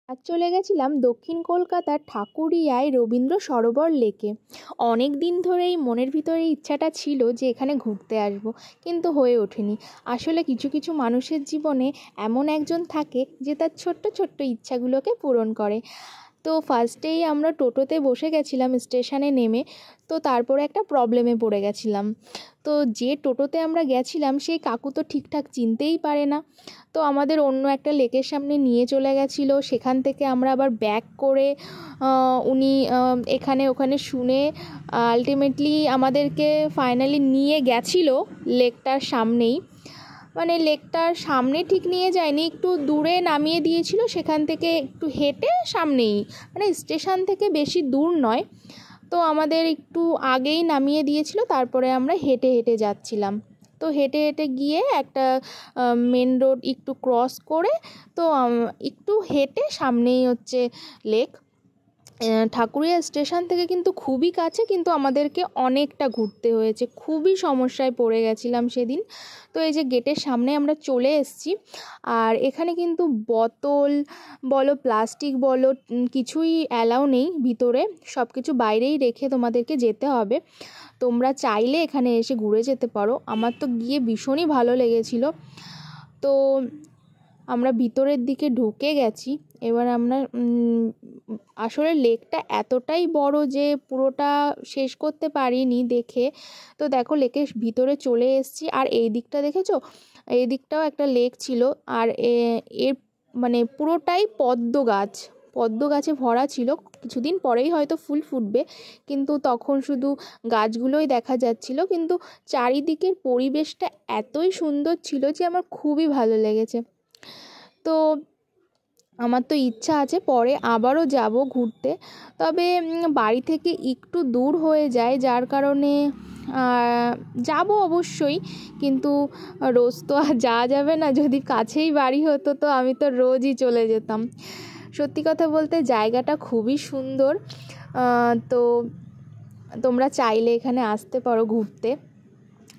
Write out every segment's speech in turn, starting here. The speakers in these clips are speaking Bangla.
আজ চলে গেছিলাম দক্ষিণ কলকাতার ঠাকুরিয়ায় রবীন্দ্র সরোবর লেকে। অনেক দিন ধরেই মনের ভিতরে ইচ্ছাটা ছিল যে এখানে ঘুরতে আসব, কিন্তু হয়ে ওঠেনি। আসলে কিছু কিছু মানুষের জীবনে এমন একজন থাকে যে তার ছোট্ট ছোট্ট ইচ্ছাগুলোকে পূরণ করে। তো ফার্স্টেই আমরা টোটোতে বসে গেছিলাম স্টেশনে নেমে। তো তারপরে একটা প্রবলেমে পড়ে গেছিলাম। তো যে টোটোতে আমরা গেছিলাম সেই কাকু তো ঠিকঠাক চিনতেই পারে না। তো আমাদের অন্য একটা লেকের সামনে নিয়ে চলে গেছিলো। সেখান থেকে আমরা আবার ব্যাক করে উনি এখানে ওখানে শুনে আলটিমেটলি আমাদেরকে ফাইনালি নিয়ে গেছিলো লেকটার সামনেই। মানে লেকটার সামনে ঠিক নিয়ে যায়নি, একটু দূরে নামিয়ে দিয়েছিল, সেখান থেকে একটু হেঁটে সামনেই, মানে স্টেশন থেকে বেশি দূর নয়। তো আমাদের একটু আগেই নামিয়ে দিয়েছিল, তারপরে আমরা হেঁটে হেঁটে যাচ্ছিলাম। তো হেঁটে হেঁটে গিয়ে একটা মেন রোড একটু ক্রস করে, তো একটু হেঁটে সামনেই হচ্ছে লেক। ঠাকুরিয়া স্টেশন থেকে কিন্তু খুবই কাছে, কিন্তু আমাদেরকে অনেকটা ঘুরতে হয়েছে, খুবই সমস্যায় পড়ে গেছিলাম সেদিন। তো এই যে গেটের সামনে আমরা চলে এসেছি। আর এখানে কিন্তু বোতল বলো প্লাস্টিক বলো কিছুই অ্যালাউ নেই ভিতরে, সব কিছু বাইরেই রেখে তোমাদেরকে যেতে হবে। তোমরা চাইলে এখানে এসে ঘুরে যেতে পারো। আমার তো গিয়ে ভীষণই ভালো লেগেছিল। তো আমরা ভিতরের দিকে ঢুকে গেছি। এবার আমরা আসলে লেকটা এতটাই বড় যে পুরোটা শেষ করতে পারিনি দেখে। তো দেখো লেকের ভিতরে চলে এসেছি। আর এই দিকটা দেখেছো, এই দিকটাও একটা লেক ছিল। আর এর মানে পুরোটাই পদ্ম গাছে ভরা ছিল। কিছুদিন পরেই হয়তো ফুল ফুটবে, কিন্তু তখন শুধু গাছগুলোই দেখা যাচ্ছিল। কিন্তু চারিদিকের পরিবেশটা এতই সুন্দর ছিল যে আমার খুবই ভালো লেগেছে। তো আমার তো ইচ্ছা আছে পরে আবারও যাব ঘুরতে, তবে বাড়ি থেকে একটু দূর হয়ে যায়, যার কারণে যাব অবশ্যই, কিন্তু রোজ তো আর যাওয়া যাবে না। যদি কাছেই বাড়ি হতো তো আমি তো রোজই চলে যেতাম। সত্যি কথা বলতে জায়গাটা খুবই সুন্দর। তো তোমরা চাইলে এখানে আসতে পারো ঘুরতে।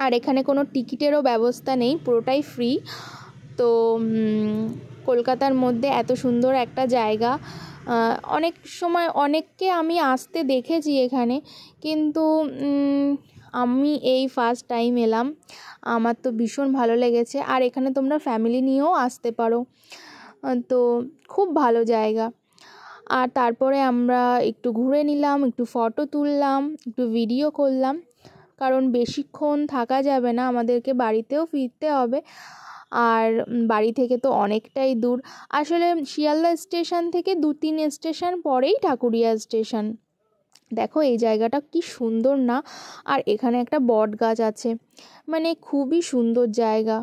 আর এখানে কোনো টিকিটেরও ব্যবস্থা নেই, পুরোটাই ফ্রি। তো কলকাতার মধ্যে এত সুন্দর একটা জায়গা, অনেক সময় অনেককে আমি আসতে দেখেছি এখানে, কিন্তু আমি এই ফার্স্ট টাইম এলাম। আমার তো ভীষণ ভালো লেগেছে। আর এখানে তোমরা ফ্যামিলি নিয়েও আসতে পারো। তো খুব ভালো জায়গা। আর তারপরে আমরা একটু ঘুরে নিলাম, একটু ফটো তুললাম, একটু ভিডিও করলাম, কারণ বেশিক্ষণ থাকা যাবে না, আমাদেরকে বাড়িতেও ফিরতে হবে। আর বাড়ি থেকে তো অনেকটাই দূর। আসলে শিয়ালদা স্টেশন থেকে 2-3 স্টেশন পরেই ঠাকুরিয়া স্টেশন। দেখো এই জায়গাটা কি সুন্দর না। আর এখানে একটা বট গাছ আছে, মানে খুবই সুন্দর জায়গা,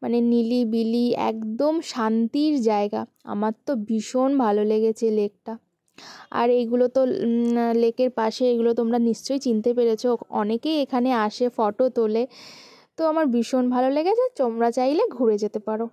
মানে নিলিবিলি একদম শান্তির জায়গা। আমার তো ভীষণ ভালো লেগেছে লেকটা। আর এইগুলো তো লেকের পাশে, এগুলো তোমরা নিশ্চয়ই চিনতে পেরেছো, অনেকেই এখানে আসে ফটো তোলে। তো আমার ভীষণ ভালো লেগেছে, তোমরা চাইলে ঘুরে যেতে পারো।